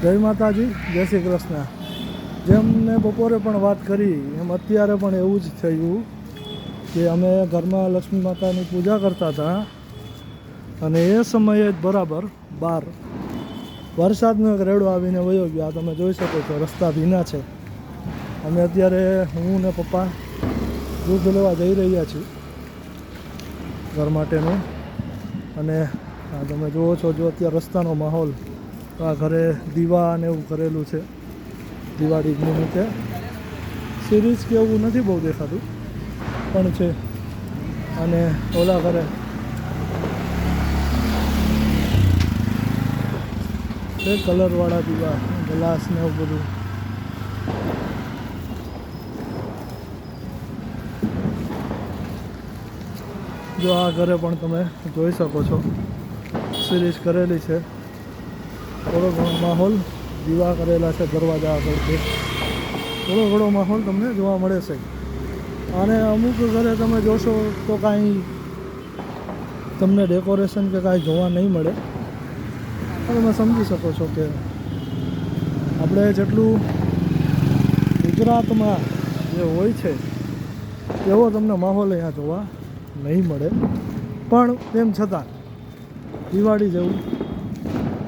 જય માતાજી, જય શ્રી કૃષ્ણ. જેમ મેં બપોરે પણ વાત કરી એમ અત્યારે પણ એવું જ થયું કે અમે ઘરમાં લક્ષ્મી માતાની પૂજા કરતા હતા અને એ સમયે જ બરાબર બહાર વરસાદનો એક રેડો આવીને વયો ગયો. આ તમે જોઈ શકો છો, રસ્તા ભીના છે. અમે અત્યારે હું ને પપ્પા દૂધ લેવા જઈ રહ્યા છીએ ઘર માટેનું. અને આ તમે જુઓ છો, જો અત્યારે રસ્તાનો માહોલ, આ ઘરે દીવા અને એવું કરેલું છે દિવાળી નિમિત્તે. સિરીઝ કે એવું નથી બહુ દેખાતું પણ છે. અને ઓલા ઘરે છે કલરવાળા દીવા, ગ્લાસ ને એવું બધું. જો આ ઘરે પણ તમે જોઈ શકો છો, સિરીઝ કરેલી છે. થોડો ઘણો માહોલ, દીવા કરેલા છે દરવાજા આગળથી, થોડો ઘણો માહોલ તમને જોવા મળે છે. અને અમુક ઘરે તમે જોશો તો કાંઈ તમને ડેકોરેશન કે કાંઈ જોવા નહીં મળે. તમે સમજી શકો છો કે આપણે જેટલું ગુજરાતમાં જે હોય છે એવો તમને માહોલ અહીંયા જોવા નહીં મળે. પણ તેમ છતાં દિવાળી જેવું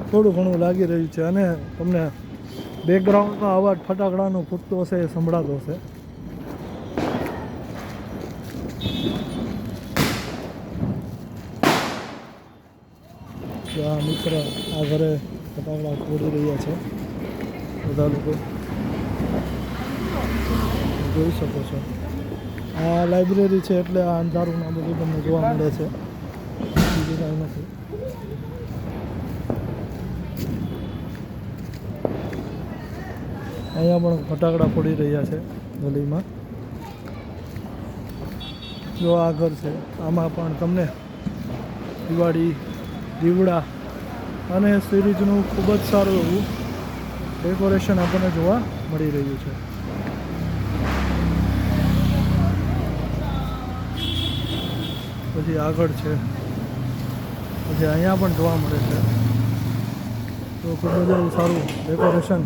થોડું ઘણું લાગી રહ્યું છે. અને તમને બેકગ્રાઉન્ડનો અવાજ ફટાકડાનો ફૂટતો હશે એ સંભળાતો હશે. આ મિત્ર આ ઘરે ફટાકડા ફોડી રહ્યા છે બધા લોકો, જોઈ શકો છો. આ લાઇબ્રેરી છે એટલે આ અંધારું ના બધું તમને જોવા મળે છે, બીજું કાંઈ નથી. અહીંયા પણ ફટાકડા ફોડી રહ્યા છે ગલીમાં. જો આ ઘર છે, આમાં પણ તમને દિવાળી, દીવડા અને સિરીઝનું ખૂબ જ સારું એવું ડેકોરેશન આપણને જોવા મળી રહ્યું છે. પછી આગળ છે, પછી અહીંયા પણ જોવા મળે છે. તો ખૂબ જ એવું સારું ડેકોરેશન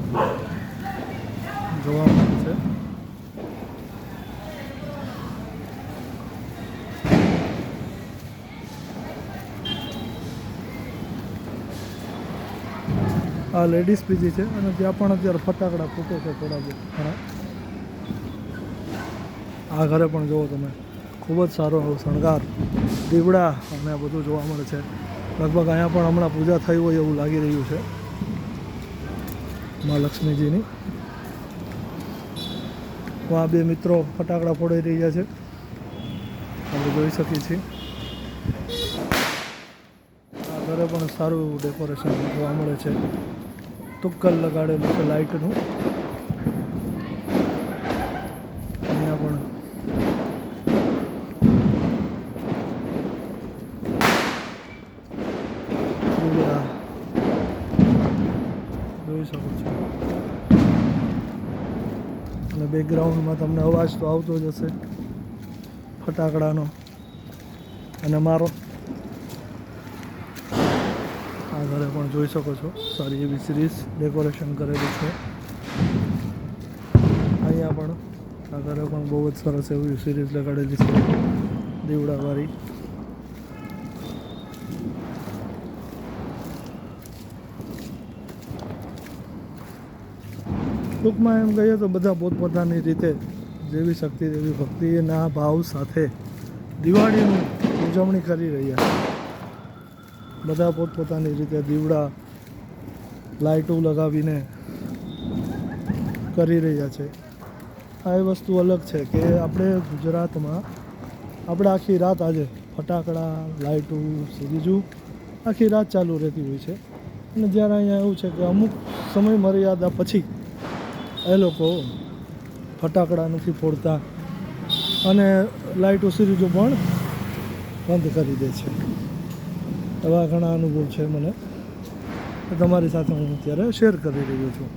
જોવા મળે છે. આ લેડીઝ પીજી છે અને ત્યાં પણ અત્યારે ફટાકડા ફૂટે છે થોડા ઘણા. આ ઘરે પણ જુઓ તમે, ખૂબ જ સારો એવો શણગાર, દીવડા અને બધું જોવા મળે છે. લગભગ અહીંયા પણ હમણાં પૂજા થઈ હોય એવું લાગી રહ્યું છે મા લક્ષ્મીજીની. તો આ બે મિત્રો ફટાકડા ફોડી રહ્યા છે, આપણે જોઈ શકીએ છીએ. આ ઘરે પણ સારું એવું ડેકોરેશન જોવા મળે છે. તુક્કલ લગાડેલું છે લાઇટનું. અહીંયા પણ જોઈ શકો છો. અને બેકગ્રાઉન્ડમાં તમને અવાજ તો આવતો જ હશે ફટાકડાનો અને મારો. આ ઘરે પણ જોઈ શકો છો, સારી એવી સિરીઝ ડેકોરેશન કરેલું છે. અહીંયા પણ આ ઘરે પણ બહુ જ સરસ એવી સિરીઝ લગાડેલી છે દીવડાવાળી. ટૂંકમાં એમ કહીએ તો બધા પોતપોતાની રીતે જેવી શક્તિ એવી ભક્તિના ભાવ સાથે દિવાળીની ઉજવણી કરી રહ્યા છે. બધા પોતપોતાની રીતે દીવડા, લાઇટો લગાવીને કરી રહ્યા છે. આ એ વસ્તુ અલગ છે કે આપણે ગુજરાતમાં આપણે આખી રાત આજે ફટાકડા, લાઇટો, બીજું આખી રાત ચાલુ રહેતી હોય છે. અને જ્યારે અહીંયા એવું છે કે અમુક સમય મર્યાદા પછી એ લોકો ફટાકડા નથી ફોડતા અને લાઇટો, સિરીઝો પણ બંધ કરી દે છે. એવા ઘણા અનુભવ છે મને, તમારી સાથે હું અત્યારે શેર કરી રહ્યો છું.